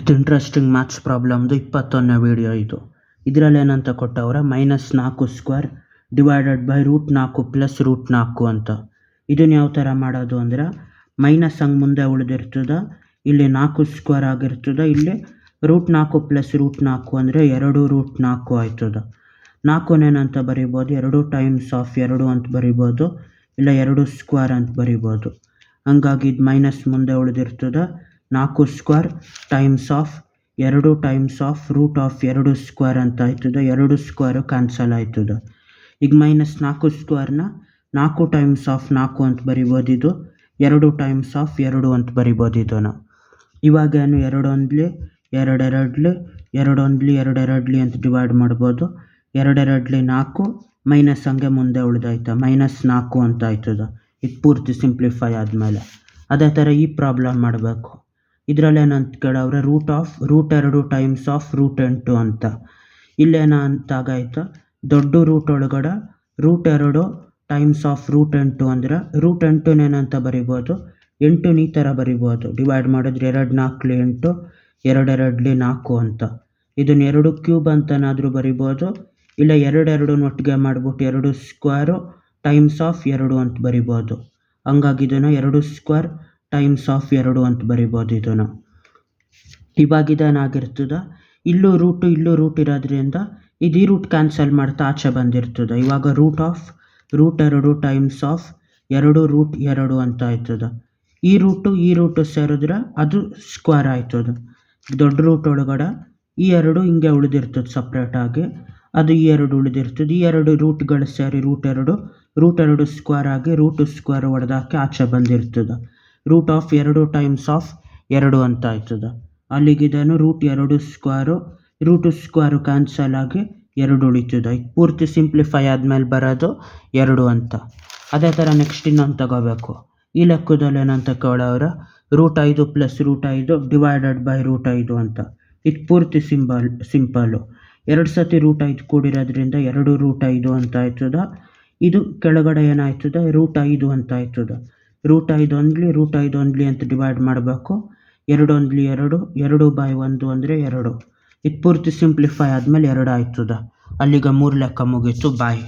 ಇದು interesting maths ಪ್ರಾಬ್ಲಮ್ದು 21ನೇ video ಇದು. ಇದರಲ್ಲಿ ಏನಂತ ಕೊಟ್ಟವ್ರೆ, -4² ಡಿವೈಡೆಡ್ ಬೈ √4 ಪ್ಲಸ್ √4 ಅಂತ. ಇದನ್ನು ಯಾವ ಥರ ಮಾಡೋದು ಅಂದರೆ, ಮೈನಸ್ ಹಂಗೆ ಮುಂದೆ ಉಳಿದಿರ್ತದ, ಇಲ್ಲಿ 4² ಆಗಿರ್ತದ, ಇಲ್ಲಿ √4 ಪ್ಲಸ್ √4 ಅಂದರೆ 2√4 ಆಯ್ತದ. 4 ಬರಿಬೋದು, 2 ಟೈಮ್ಸ್ ಆಫ್ 2 ಅಂತ ಬರಿಬೋದು, ಇಲ್ಲ 2² ಅಂತ ಬರಿಬೋದು. ಹಂಗಾಗಿ ಇದು ಮೈನಸ್ ಮುಂದೆ ಉಳಿದಿರ್ತದ, 4² ಟೈಮ್ಸ್ ಆಫ್ 2 ಟೈಮ್ಸ್ ಆಫ್ √2² ಅಂತ ಆಯ್ತದ. 2² ಕ್ಯಾನ್ಸಲ್ ಆಯ್ತದ. ಈಗ -4² 4 ಟೈಮ್ಸ್ ಆಫ್ 4 ಅಂತ ಬರಿಬೋದು, ಇದು 2 ಟೈಮ್ಸ್ ಆಫ್ 2 ಅಂತ ಬರಿಬೋದು ಇದನ್ನು. ಇವಾಗೇನು 2 1 2 2 2 2 ಅಂತ ಡಿವೈಡ್ ಮಾಡ್ಬೋದು. 2 2 4 ಮೈನಸ್ ಹಂಗೆ ಮುಂದೆ ಉಳಿದಾಯ್ತಾ, -4 ಅಂತ ಆಯ್ತದ. ಇದು ಪೂರ್ತಿ ಸಿಂಪ್ಲಿಫೈ ಆದಮೇಲೆ ಅದೇ ಥರ ಈ ಪ್ರಾಬ್ಲಮ್ ಮಾಡಬೇಕು. ಇದರಲ್ಲಿ ಏನಂತ ಕೇಳವ್ರೆ, √2 ಟೈಮ್ಸ್ ಆಫ್ √8 ಅಂತ. ಇಲ್ಲೇನಂತಾಗಾಯ್ತು, ದೊಡ್ಡ ರೂಟ್ ಒಳಗಡೆ √2 ಟೈಮ್ಸ್ ಆಫ್ √8 ಅಂದರೆ √8 ಏನಂತ ಬರಿಬೋದು, 8 ಈ ಥರ ಬರಿಬೋದು. ಡಿವೈಡ್ ಮಾಡಿದ್ರೆ 2 4 8 2 2 4 ಅಂತ. ಇದನ್ನು 2 ಕ್ಯೂಬ್ ಅಂತನಾದರೂ ಬರಿಬೋದು, ಇಲ್ಲ 2 ಒಟ್ಟಿಗೆ ಮಾಡಿಬಿಟ್ಟು 2² ಟೈಮ್ಸ್ ಆಫ್ 2 ಅಂತ ಬರಿಬೋದು. ಹಂಗಾಗಿ ಇದನ್ನು 2² ಟೈಮ್ಸ್ ಆಫ್ 2 ಅಂತ ಬರಿಬೋದು ಇದನ್ನು. ಇವಾಗ ಇದೇನಾಗಿರ್ತದ, ಇಲ್ಲೂ ರೂಟ್ ಇರೋದ್ರಿಂದ ಇದು ಈ ರೂಟ್ ಕ್ಯಾನ್ಸಲ್ ಮಾಡ್ತಾ ಆಚೆ ಬಂದಿರ್ತದೆ. ಇವಾಗ √2 ಟೈಮ್ಸ್ ಆಫ್ 2√2 ಅಂತ ಆಯ್ತದ. ಈ ರೂಟು ಸೇರಿದ್ರೆ ಅದು ಸ್ಕ್ವೇರ್ ಆಯ್ತದ. ದೊಡ್ಡ ರೂಟ್ ಒಳಗಡೆ ಈ 2 ಹಿಂಗೆ ಉಳಿದಿರ್ತದೆ ಸಪ್ರೇಟಾಗಿ, ಅದು ಈ 2 ಉಳಿದಿರ್ತದೆ. ಈ 2 ರೂಟ್ಗಳು ಸೇರಿ √2 ಸ್ಕ್ವೇರ್ ಆಗಿ √² ಹೊಡೆದಾಕಿ ಆಚೆ ಬಂದಿರ್ತದೆ. √2 ಟೈಮ್ಸ್ ಆಫ್ 2 ಅಂತ ಆಯ್ತದ. ಅಲ್ಲಿಗಿದನು √2² ಕ್ಯಾನ್ಸಲ್ ಆಗಿ 2 ಉಳಿತದೆ. ಇದು ಪೂರ್ತಿ ಸಿಂಪ್ಲಿಫೈ ಆದಮೇಲೆ ಬರೋದು 2 ಅಂತ. ಅದೇ ಥರ ನೆಕ್ಸ್ಟ್ ಇನ್ನೊಂದು ತಗೋಬೇಕು. ಈ ಲೆಕ್ಕದಲ್ಲಿ ಏನಂತ ಕೇಳೋರು, √5 ಪ್ಲಸ್ √5 ಡಿವೈಡೆಡ್ ಬೈ √5 ಅಂತ. ಇದು ಪೂರ್ತಿ ಸಿಂಪಲ್ಲು. 2 ಸತಿ √5 ಕೂಡಿರೋದ್ರಿಂದ 2√5 ಅಂತ ಆಯ್ತದ. ಇದು ಕೆಳಗಡೆ ಏನಾಯ್ತದ, √5 ಅಂತ ಆಯ್ತದ. √5 only ಅಂತ ಡಿವೈಡ್ ಮಾಡಬೇಕು. 2 1 2 2/1 ಅಂದರೆ 2. ಇದು ಪೂರ್ತಿ ಸಿಂಪ್ಲಿಫೈ ಆದಮೇಲೆ 2 ಆಯ್ತದ. ಅಲ್ಲಿಗೆ 3 ಲೆಕ್ಕ ಮುಗೀತು. ಬಾಯ್.